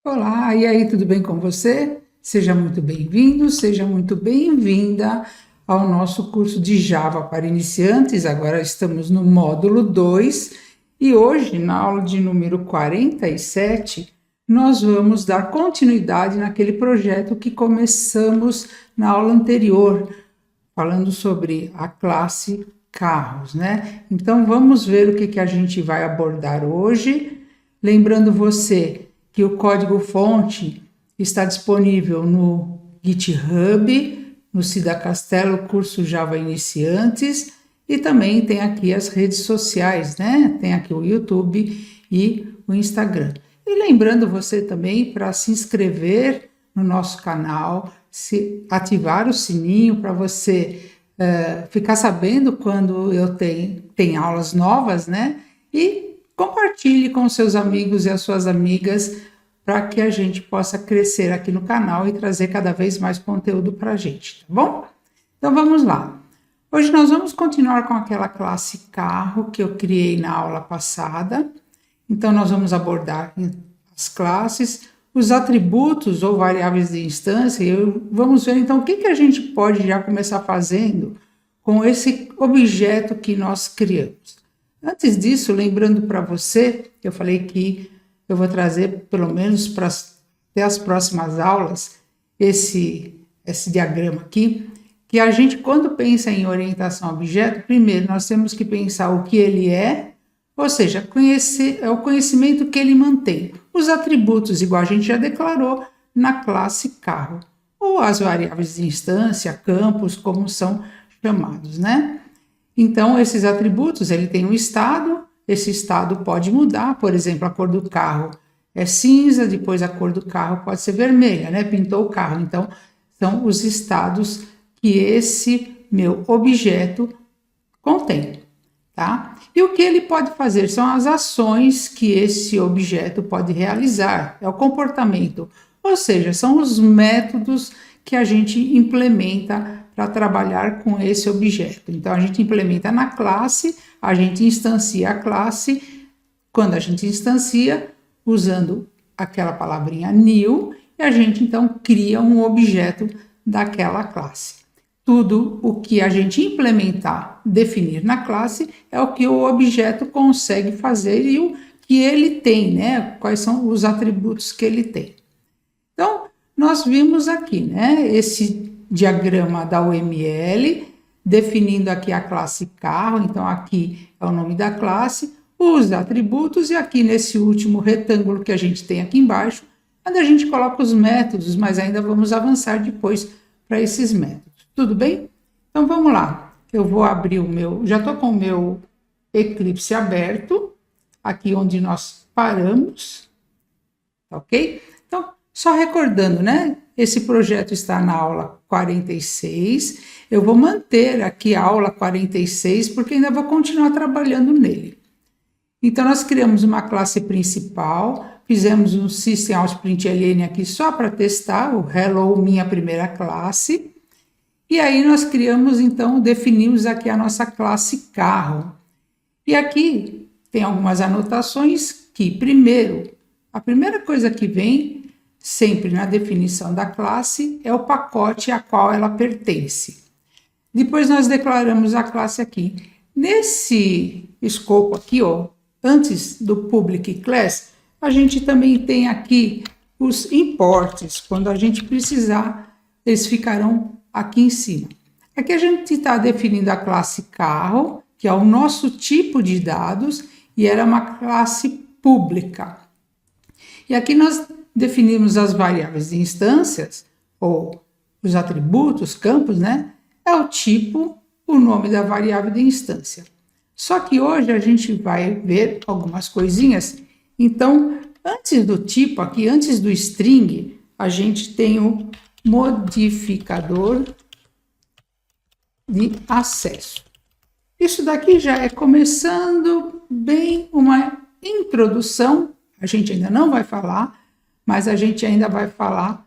Olá, e aí, tudo bem com você? Seja muito bem-vindo, seja muito bem-vinda ao nosso curso de Java para iniciantes. Agora estamos no módulo 2 e hoje, na aula de número 47, nós vamos dar continuidade naquele projeto que começamos na aula anterior, falando sobre a classe carros, né? Então vamos ver o que a gente vai abordar hoje. Lembrando você que o código-fonte está disponível no GitHub, no Cida Castelo, curso Java Iniciantes, e também tem aqui as redes sociais, né? Tem aqui o YouTube e o Instagram. E lembrando você também para se inscrever no nosso canal, ativar o sininho para você ficar sabendo quando eu tenho aulas novas, né? E compartilhe com seus amigos e as suas amigas para que a gente possa crescer aqui no canal e trazer cada vez mais conteúdo para a gente, tá bom? Então vamos lá. Hoje nós vamos continuar com aquela classe carro que eu criei na aula passada. Então nós vamos abordar as classes, os atributos ou variáveis de instância e vamos ver então o que a gente pode já começar fazendo com esse objeto que nós criamos. Antes disso, lembrando para você, eu falei que eu vou trazer, pelo menos para até as próximas aulas, esse diagrama aqui, que a gente, quando pensa em orientação a objeto, primeiro nós temos que pensar o que ele é, ou seja, é o conhecimento que ele mantém. Os atributos, igual a gente já declarou na classe carro, ou as variáveis de instância, campos, como são chamados, né? Então, esses atributos, ele tem um estado, esse estado pode mudar, por exemplo, a cor do carro é cinza, depois a cor do carro pode ser vermelha, né? Pintou o carro. Então, são os estados que esse meu objeto contém, tá? E o que ele pode fazer são as ações que esse objeto pode realizar, é o comportamento, ou seja, são os métodos que a gente implementa para trabalhar com esse objeto. Então, a gente implementa na classe, a gente instancia a classe, quando a gente instancia, usando aquela palavrinha new, e a gente então cria um objeto daquela classe. Tudo o que a gente implementar, definir na classe, é o que o objeto consegue fazer e o que ele tem, né? Quais são os atributos que ele tem. Então, nós vimos aqui, né, esse diagrama da UML, definindo aqui a classe carro, então aqui é o nome da classe, os atributos, e aqui nesse último retângulo que a gente tem aqui embaixo, onde a gente coloca os métodos, mas ainda vamos avançar depois para esses métodos. Tudo bem? Então vamos lá. Eu vou abrir o meu, já estou com o meu Eclipse aberto, aqui onde nós paramos, ok? Então, só recordando, né? Esse projeto está na aula 46. Eu vou manter aqui a aula 46, porque ainda vou continuar trabalhando nele. Então, nós criamos uma classe principal, fizemos um System.out.println aqui só para testar, o Hello, minha primeira classe. E aí nós criamos, então, definimos aqui a nossa classe carro. E aqui tem algumas anotações que, primeiro, a primeira coisa que vem sempre na definição da classe é o pacote a qual ela pertence. Depois nós declaramos a classe aqui. Nesse escopo aqui, ó, antes do public class, a gente também tem aqui os imports. Quando a gente precisar, eles ficarão aqui em cima. Aqui a gente está definindo a classe carro, que é o nosso tipo de dados, e era uma classe pública. E aqui nós definimos as variáveis de instâncias, ou os atributos, campos, né? É o tipo, o nome da variável de instância. Só que hoje a gente vai ver algumas coisinhas. Então, antes do tipo aqui, antes do string, a gente tem o modificador de acesso. Isso daqui já é começando bem uma introdução, a gente ainda não vai falar, mas a gente ainda vai falar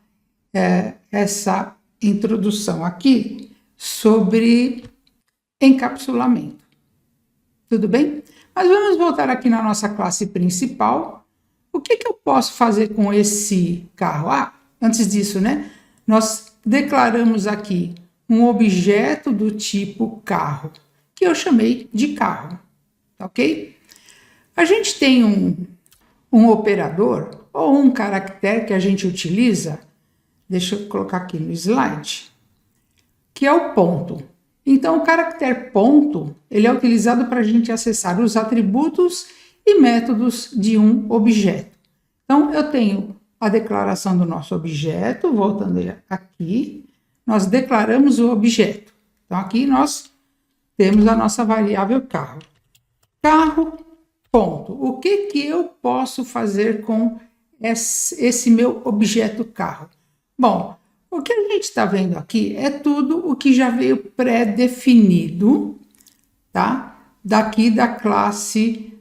essa introdução aqui sobre encapsulamento. Tudo bem? Mas vamos voltar aqui na nossa classe principal, o que eu posso fazer com esse carro? Antes disso, né? Nós declaramos aqui um objeto do tipo carro, que eu chamei de carro, ok? A gente tem um operador ou um caractere que a gente utiliza, deixa eu colocar aqui no slide, que é o ponto. Então, o caractere ponto, ele é utilizado para a gente acessar os atributos e métodos de um objeto. Então, eu tenho a declaração do nosso objeto, voltando aqui, nós declaramos o objeto. Então, aqui nós temos a nossa variável carro. Carro, ponto. O que eu posso fazer com esse meu objeto carro? Bom, o que a gente está vendo aqui é tudo o que já veio pré-definido, tá? Daqui da classe,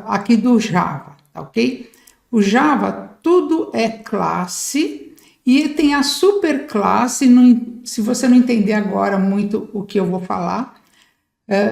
aqui do Java, tá ok? O Java, tudo é classe e tem a superclasse, se você não entender agora muito o que eu vou falar,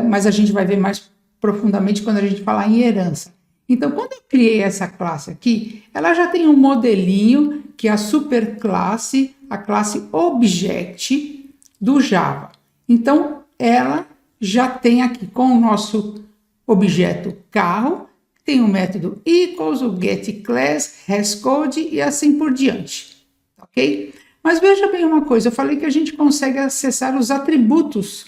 mas a gente vai ver mais profundamente quando a gente falar em herança. Então, quando eu criei essa classe aqui, ela já tem um modelinho que é a superclasse, a classe Object do Java. Então, ela já tem aqui com o nosso objeto carro, tem o método equals, o getClass, hashcode e assim por diante, ok? Mas veja bem uma coisa, eu falei que a gente consegue acessar os atributos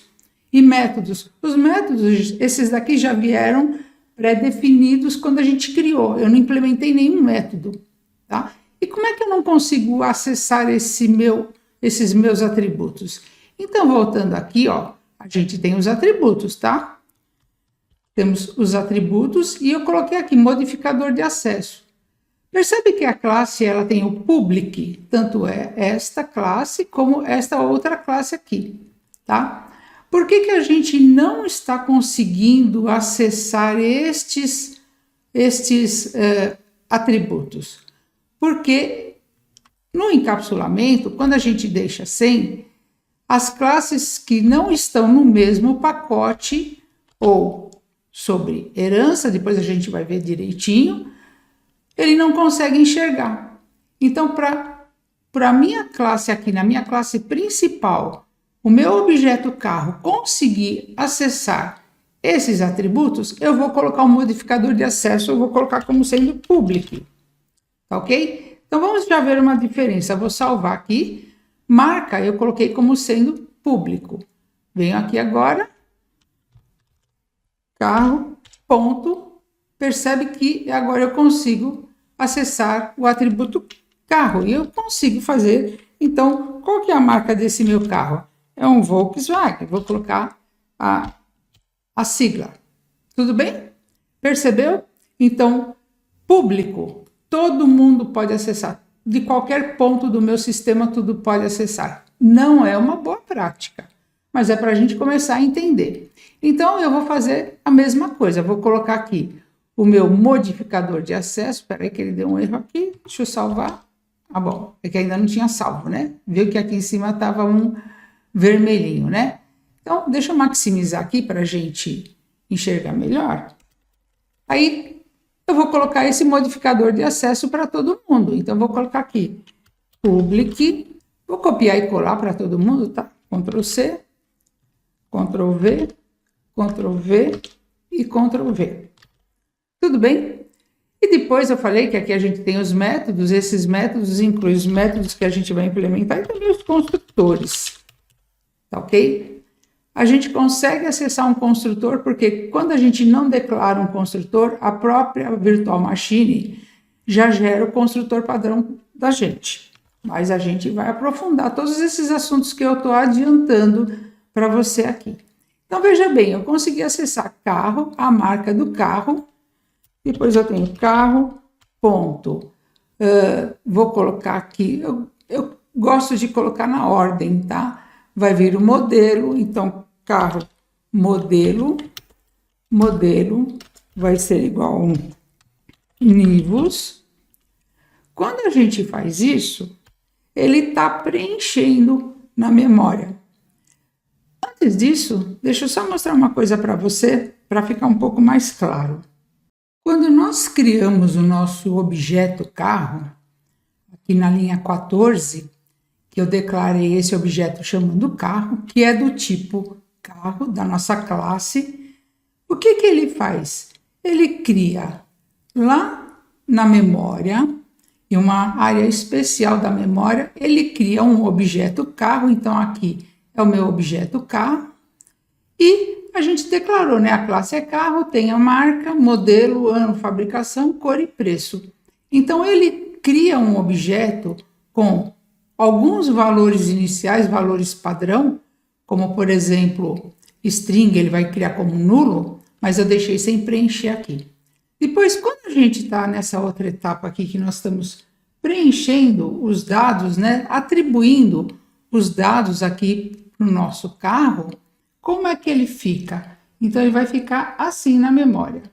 e métodos. Os métodos, esses daqui já vieram pré-definidos quando a gente criou. Eu não implementei nenhum método, tá? E como é que eu não consigo acessar esses meus atributos? Então, voltando aqui, ó, a gente tem os atributos, tá? Temos os atributos e eu coloquei aqui modificador de acesso. Percebe que a classe ela tem o public, tanto é esta classe como esta outra classe aqui, tá? Por que a gente não está conseguindo acessar estes atributos? Porque no encapsulamento, quando a gente deixa sem, as classes que não estão no mesmo pacote ou sobre herança, depois a gente vai ver direitinho, ele não consegue enxergar. Então, para a minha classe aqui, na minha classe principal, o meu objeto carro conseguir acessar esses atributos, eu vou colocar um modificador de acesso, eu vou colocar como sendo public, tá ok? Então, vamos já ver uma diferença. Eu vou salvar aqui, marca, eu coloquei como sendo público. Venho aqui agora, carro, ponto, percebe que agora eu consigo acessar o atributo carro, e eu consigo fazer, então, qual que é a marca desse meu carro? É um Volkswagen, vou colocar a sigla. Tudo bem? Percebeu? Então, público, todo mundo pode acessar. De qualquer ponto do meu sistema, tudo pode acessar. Não é uma boa prática, mas é para a gente começar a entender. Então, eu vou fazer a mesma coisa. Eu vou colocar aqui o meu modificador de acesso. Espera aí que ele deu um erro aqui. Deixa eu salvar. Ah, bom, é que ainda não tinha salvo, né? Viu que aqui em cima estava um vermelhinho, né? Então, deixa eu maximizar aqui para a gente enxergar melhor. Aí, eu vou colocar esse modificador de acesso para todo mundo. Então, vou colocar aqui, public, vou copiar e colar para todo mundo, tá? Ctrl C, Ctrl V, Ctrl V e Ctrl V. Tudo bem? E depois eu falei que aqui a gente tem os métodos, esses métodos incluem os métodos que a gente vai implementar e também os construtores. Tá ok? A gente consegue acessar um construtor porque quando a gente não declara um construtor, a própria Virtual Machine já gera o construtor padrão da gente. Mas a gente vai aprofundar todos esses assuntos que eu estou adiantando para você aqui. Então, veja bem, eu consegui acessar carro, a marca do carro, depois eu tenho carro, ponto. Vou colocar aqui, eu gosto de colocar na ordem, tá? Vai vir o modelo, então carro, modelo vai ser igual a um Nivus. Quando a gente faz isso, ele está preenchendo na memória. Antes disso, deixa eu só mostrar uma coisa para você, para ficar um pouco mais claro. Quando nós criamos o nosso objeto carro, aqui na linha 14, que eu declarei esse objeto chamando carro, que é do tipo carro, da nossa classe, o que ele faz? Ele cria lá na memória, em uma área especial da memória, ele cria um objeto carro, então aqui é o meu objeto carro, e a gente declarou, né? A classe é carro, tem a marca, modelo, ano, fabricação, cor e preço. Então ele cria um objeto com alguns valores iniciais, valores padrão, como por exemplo, string, ele vai criar como nulo, mas eu deixei sem preencher aqui. Depois, quando a gente está nessa outra etapa aqui, que nós estamos preenchendo os dados, né, atribuindo os dados aqui para o nosso carro, como é que ele fica? Então, ele vai ficar assim na memória.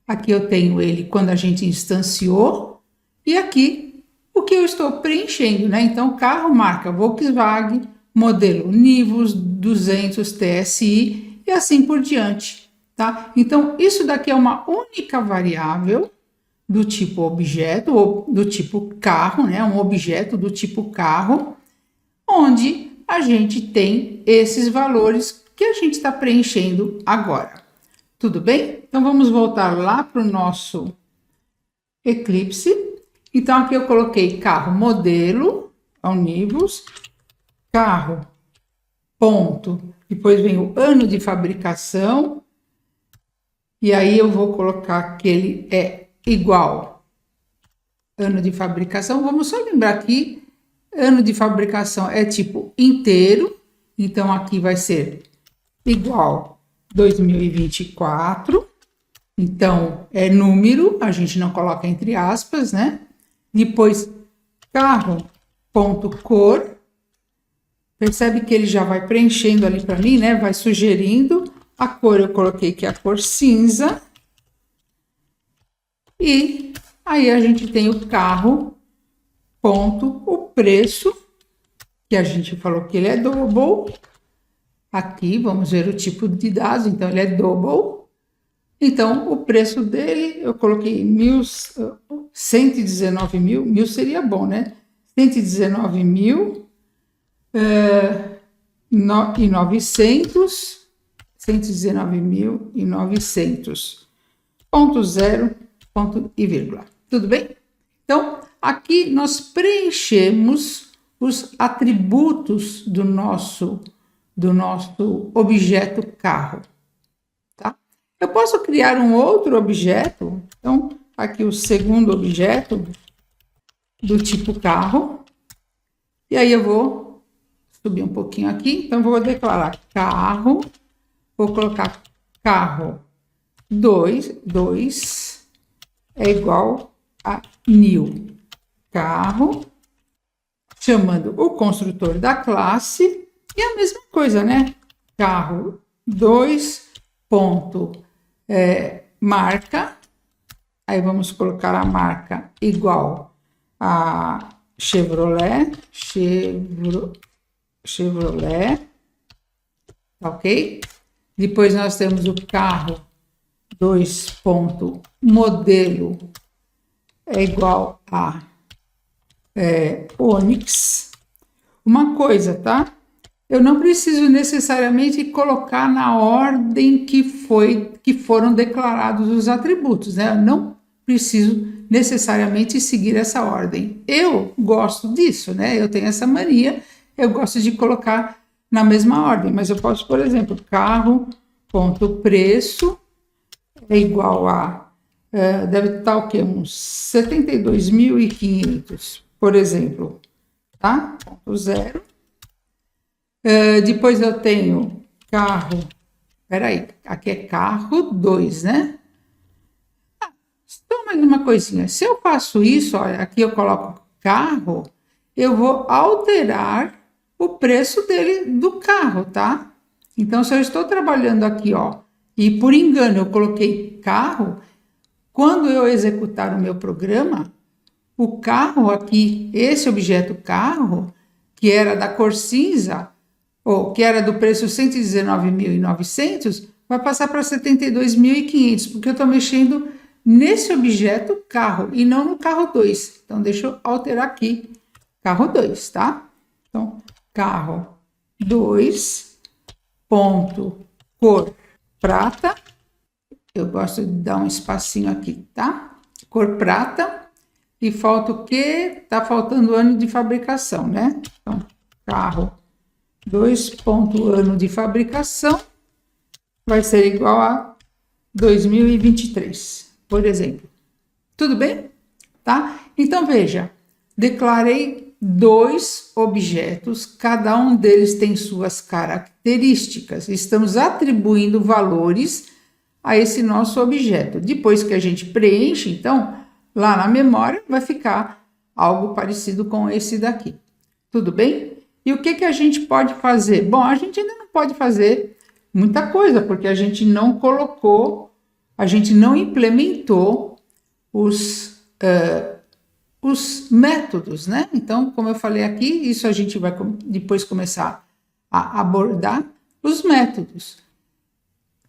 Aqui eu tenho ele quando a gente instanciou, e aqui o que eu estou preenchendo, né? Então, carro, marca Volkswagen, modelo Nivus 200 TSI e assim por diante, tá? Então, isso daqui é uma única variável do tipo objeto, ou do tipo carro, né? Um objeto do tipo carro, onde a gente tem esses valores que a gente está preenchendo agora. Tudo bem? Então, vamos voltar lá para o nosso Eclipse. Então, aqui eu coloquei carro modelo, Nivus, carro, ponto, depois vem o ano de fabricação, e aí eu vou colocar que ele é igual ano de fabricação. Vamos só lembrar que ano de fabricação é tipo inteiro, então aqui vai ser igual 2024, então é número, a gente não coloca entre aspas, né? Depois carro.cor, percebe que ele já vai preenchendo ali para mim, né? Vai sugerindo. A cor eu coloquei que é a cor cinza. E aí a gente tem o carro, ponto, o preço, que a gente falou que ele é double. Aqui vamos ver o tipo de dados, então ele é double. Então o preço dele eu coloquei 119 mil, mil seria bom, né? 119 mil e 900, 119.900, ponto zero, ponto e vírgula. Tudo bem? Então, aqui nós preenchemos os atributos do nosso objeto carro, tá? Eu posso criar um outro objeto, então, aqui o segundo objeto do tipo carro, e aí eu vou subir um pouquinho aqui, então vou declarar carro, vou colocar carro 2 é igual a new carro, chamando o construtor da classe, e a mesma coisa, né? Carro 2 ponto marca, aí vamos colocar a marca igual a Chevrolet, ok? Depois nós temos o carro 2 ponto modelo é igual a Onix. Uma coisa, tá? Eu não preciso necessariamente colocar na ordem que foram declarados os atributos, né? Eu não preciso necessariamente seguir essa ordem. Eu gosto disso, né? Eu tenho essa mania, eu gosto de colocar na mesma ordem, mas eu posso, por exemplo, carro.preço é igual a, deve estar o quê? Uns 72.500, por exemplo, tá? Ponto zero. Depois eu tenho carro, peraí, aqui é carro 2, né? Então, mais uma coisinha, se eu faço isso, olha, aqui eu coloco carro, eu vou alterar o preço dele, do carro, tá? Então, se eu estou trabalhando aqui, ó, e por engano eu coloquei carro, quando eu executar o meu programa, o carro aqui, esse objeto carro, que era da cor cinza, ou que era do preço 119.900, vai passar para 72.500, porque eu estou mexendo nesse objeto carro e não no carro 2. Então, deixa eu alterar aqui, carro 2, tá? Então, carro 2, ponto, cor prata. Eu gosto de dar um espacinho aqui, tá? Cor prata. E falta o quê? Tá faltando o ano de fabricação, né? Então, carro 2, ponto, ano de fabricação vai ser igual a 2023, por exemplo. Tudo bem? Tá? Então, veja, declarei 2 objetos, cada um deles tem suas características. Estamos atribuindo valores a esse nosso objeto. Depois que a gente preenche, então, lá na memória vai ficar algo parecido com esse daqui. Tudo bem? E o que a gente pode fazer? Bom, a gente ainda não pode fazer muita coisa, porque a gente não colocou, a gente não implementou os métodos, né? Então, como eu falei aqui, isso a gente vai depois começar a abordar os métodos.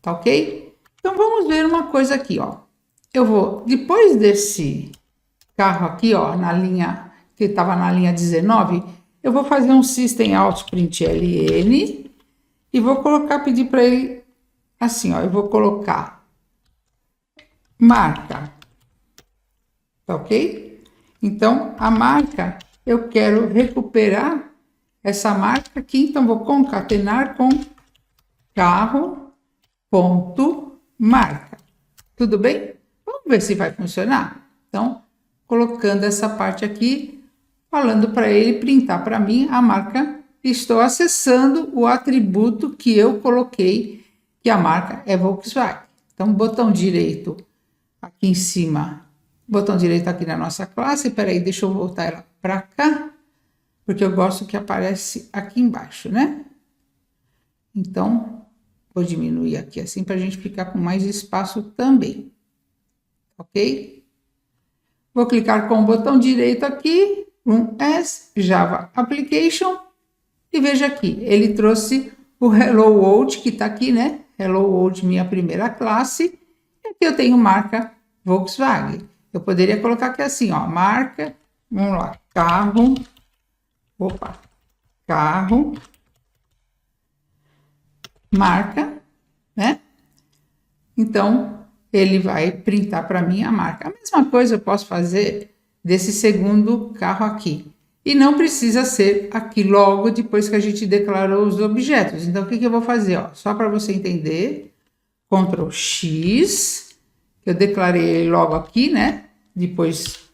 Tá ok? Então, vamos ver uma coisa aqui, ó. Eu vou, depois desse carro aqui, ó, na linha, que estava na linha 19, eu vou fazer um System Out Print LN e vou colocar, pedir para ele assim, ó, eu vou colocar marca, tá ok? Então, a marca, eu quero recuperar essa marca aqui, então vou concatenar com carro, ponto, marca. Tudo bem? Vamos ver se vai funcionar? Então, colocando essa parte aqui, falando para ele printar para mim a marca, estou acessando o atributo que eu coloquei, que a marca é Volkswagen. Então, botão direito aqui em cima, botão direito aqui na nossa classe, peraí, deixa eu voltar ela para cá, porque eu gosto que aparece aqui embaixo, né? Então, vou diminuir aqui assim para a gente ficar com mais espaço também, ok? Vou clicar com o botão direito aqui, as Java Application, e veja aqui, ele trouxe o Hello World, que está aqui, né? Hello World, minha primeira classe, e aqui eu tenho marca Volkswagen. Eu poderia colocar aqui assim, ó, marca, vamos lá, carro, carro, marca, né? Então, ele vai printar para mim a marca. A mesma coisa eu posso fazer desse segundo carro aqui. E não precisa ser aqui logo depois que a gente declarou os objetos. Então, o que eu vou fazer? Ó, só para você entender, Ctrl X, eu declarei logo aqui, né? Depois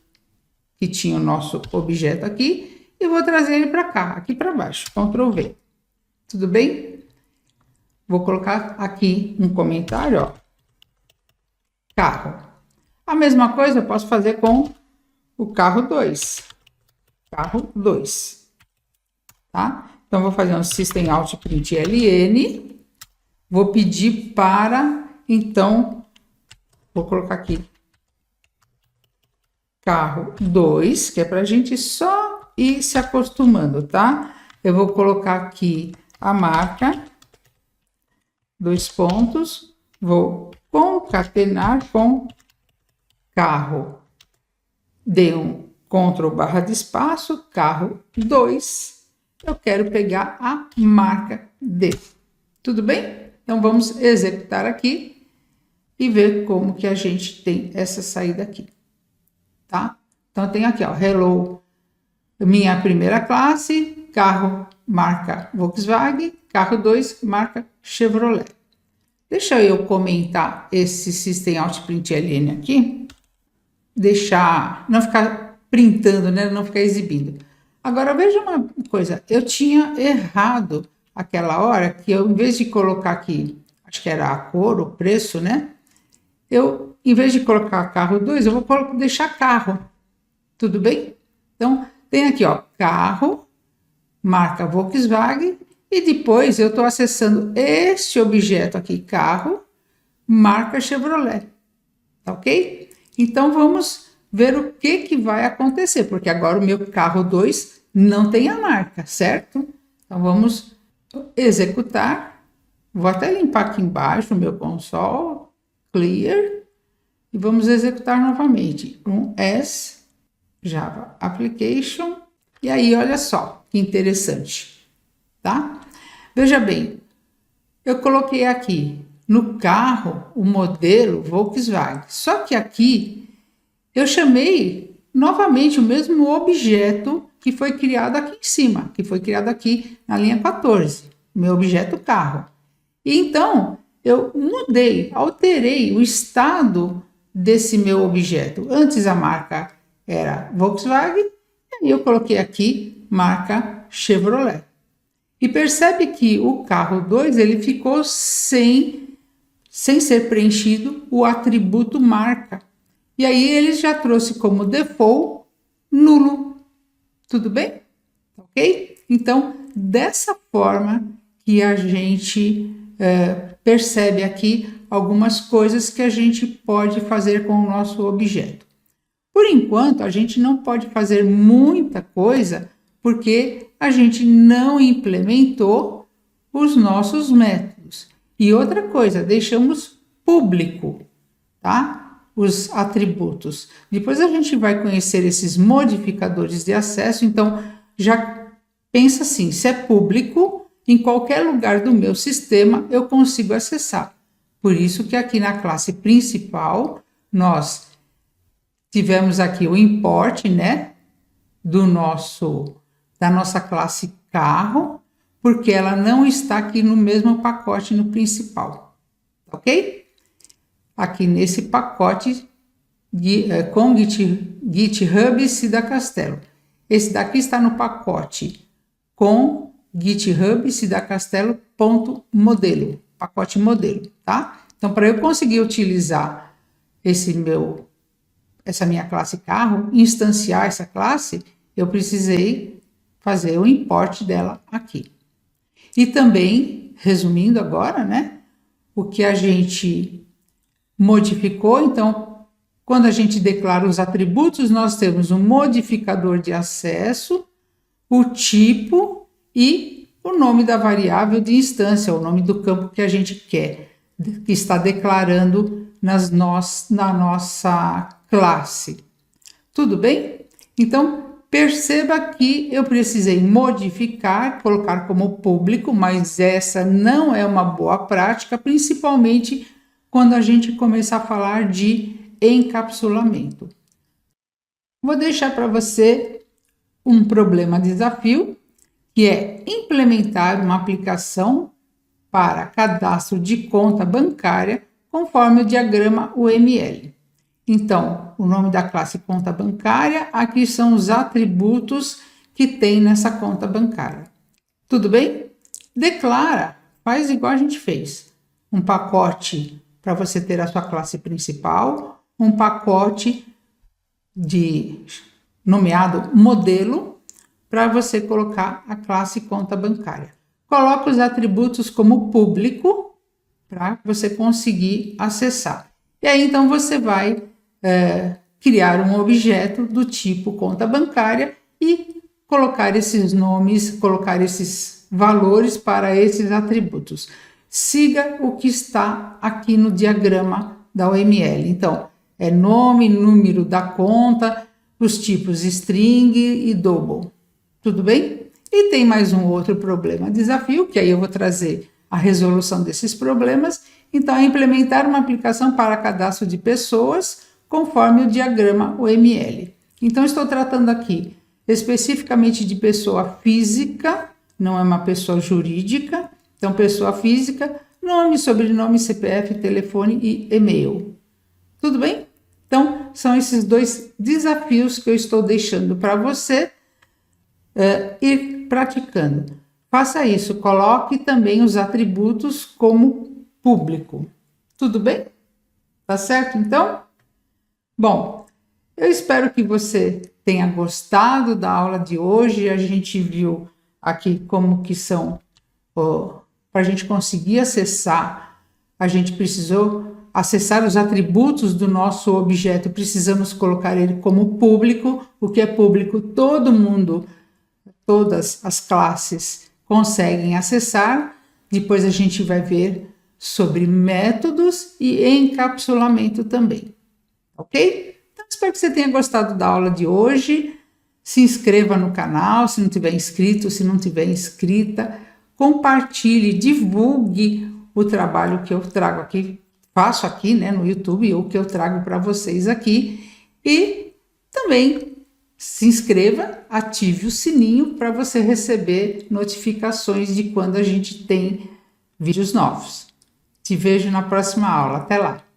que tinha o nosso objeto aqui, e vou trazer ele para cá, aqui para baixo, Ctrl V. Tudo bem? Vou colocar aqui um comentário, ó. Carro. A mesma coisa eu posso fazer com o carro 2. Carro 2. Tá? Então, vou fazer um System Out Print LN. Vou pedir para, então, vou colocar aqui carro 2, que é para a gente só ir se acostumando, tá? Eu vou colocar aqui a marca, 2 pontos, vou concatenar com carro, dê um Ctrl barra de espaço, carro 2, eu quero pegar a marca D. Tudo bem? Então, vamos executar aqui e ver como que a gente tem essa saída aqui, tá? Então, tem aqui, ó, Hello, minha primeira classe, carro, marca Volkswagen, carro 2, marca Chevrolet. Deixa eu comentar esse System Out Print LN aqui, deixar, não ficar printando, né? Não ficar exibindo. Agora, veja uma coisa, eu tinha errado aquela hora que eu, em vez de colocar aqui, acho que era a cor, o preço, né? Eu, em vez de colocar carro 2, eu vou deixar carro. Tudo bem? Então, tem aqui, ó, carro, marca Volkswagen, e depois eu estou acessando este objeto aqui, carro, marca Chevrolet. Tá ok? Então, vamos ver o que vai acontecer, porque agora o meu carro 2 não tem a marca, certo? Então, vamos executar. Vou até limpar aqui embaixo o meu console, clear, e vamos executar novamente. Um as Java Application. E aí, olha só que interessante, tá? Veja bem, eu coloquei aqui no carro o modelo Volkswagen. Só que aqui eu chamei novamente o mesmo objeto que foi criado aqui em cima, que foi criado aqui na linha 14, meu objeto carro. E então eu mudei, alterei o estado desse meu objeto. Antes a marca era Volkswagen, e aí eu coloquei aqui marca Chevrolet. E percebe que o carro 2 ele ficou sem ser preenchido o atributo marca. E aí ele já trouxe como default nulo. Tudo bem? Ok? Então, dessa forma que a gente percebe aqui algumas coisas que a gente pode fazer com o nosso objeto. Por enquanto, a gente não pode fazer muita coisa porque a gente não implementou os nossos métodos. E outra coisa, deixamos público, tá? Os atributos. Depois a gente vai conhecer esses modificadores de acesso, então já pensa assim, se é público, em qualquer lugar do meu sistema eu consigo acessar. Por isso que aqui na classe principal nós tivemos aqui o import, né, da nossa classe carro, porque ela não está aqui no mesmo pacote no principal, ok? Aqui nesse pacote com GitHub Cida Castelo. Esse daqui está no pacote com GitHub Cida Castelo.modelo, pacote modelo, tá? Então, para eu conseguir utilizar essa minha classe carro, instanciar essa classe, eu precisei fazer o import dela aqui. E também, resumindo agora, né, o que a gente modificou, então, quando a gente declara os atributos, nós temos um modificador de acesso, o tipo e o nome da variável de instância, o nome do campo que a gente quer, que está declarando na nossa classe. Tudo bem? Então, perceba que eu precisei modificar, colocar como público, mas essa não é uma boa prática, principalmente quando a gente começar a falar de encapsulamento. Vou deixar para você um problema desafio, que é implementar uma aplicação para cadastro de conta bancária conforme o diagrama UML. Então, o nome da classe conta bancária, aqui são os atributos que tem nessa conta bancária. Tudo bem? Declara, faz igual a gente fez. Um pacote para você ter a sua classe principal, um pacote nomeado modelo para você colocar a classe conta bancária. Coloca os atributos como público para você conseguir acessar. E aí, então, você vai criar um objeto do tipo conta bancária e colocar esses nomes, colocar esses valores para esses atributos. Siga o que está aqui no diagrama da UML. Então, é nome, número da conta, os tipos string e double. Tudo bem? E tem mais um outro problema, desafio, que aí eu vou trazer a resolução desses problemas. Então, é implementar uma aplicação para cadastro de pessoas conforme o diagrama UML. Então, estou tratando aqui especificamente de pessoa física, não é uma pessoa jurídica. Então, pessoa física, nome, sobrenome, CPF, telefone e e-mail. Tudo bem? Então, são esses dois desafios que eu estou deixando para você ir praticando. Faça isso, coloque também os atributos como público. Tudo bem? Tá certo, então? Bom, eu espero que você tenha gostado da aula de hoje. A gente viu aqui como que são, para a gente conseguir acessar, a gente precisou acessar os atributos do nosso objeto, precisamos colocar ele como público. O que é público, todo mundo, todas as classes conseguem acessar. Depois a gente vai ver sobre métodos e encapsulamento também. ok? Então, espero que você tenha gostado da aula de hoje. Se inscreva no canal, se não tiver inscrito, se não tiver inscrita. Compartilhe, divulgue o trabalho que eu trago aqui, faço aqui, né, no YouTube, ou que eu trago para vocês aqui. E também se inscreva, ative o sininho para você receber notificações de quando a gente tem vídeos novos. Te vejo na próxima aula. Até lá!